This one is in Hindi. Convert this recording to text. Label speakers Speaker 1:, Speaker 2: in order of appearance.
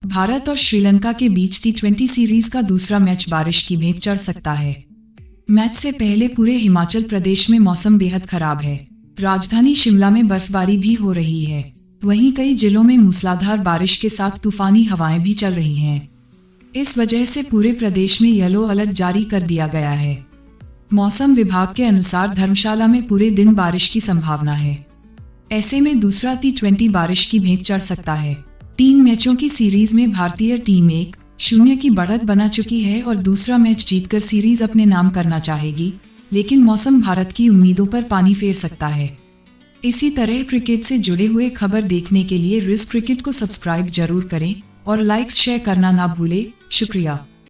Speaker 1: भारत और श्रीलंका के बीच T20 सीरीज का दूसरा मैच बारिश की भेंट चढ़ सकता है। मैच से पहले पूरे हिमाचल प्रदेश में मौसम बेहद खराब है। राजधानी शिमला में बर्फबारी भी हो रही है। वहीं कई जिलों में मूसलाधार बारिश के साथ तूफानी हवाएं भी चल रही हैं। इस वजह से पूरे प्रदेश में येलो अलर्ट जारी कर दिया गया है। मौसम विभाग के अनुसार धर्मशाला में पूरे दिन बारिश की संभावना है। ऐसे में दूसरा T20 बारिश की भेंट चढ़ सकता है। 3 मैचों की सीरीज में भारतीय टीम 1-0 की बढ़त बना चुकी है और दूसरा मैच जीतकर सीरीज अपने नाम करना चाहेगी, लेकिन मौसम भारत की उम्मीदों पर पानी फेर सकता है। इसी तरह क्रिकेट से जुड़े हुए खबर देखने के लिए रिस क्रिकेट को सब्सक्राइब जरूर करें और लाइक्स शेयर करना ना भूलें। शुक्रिया।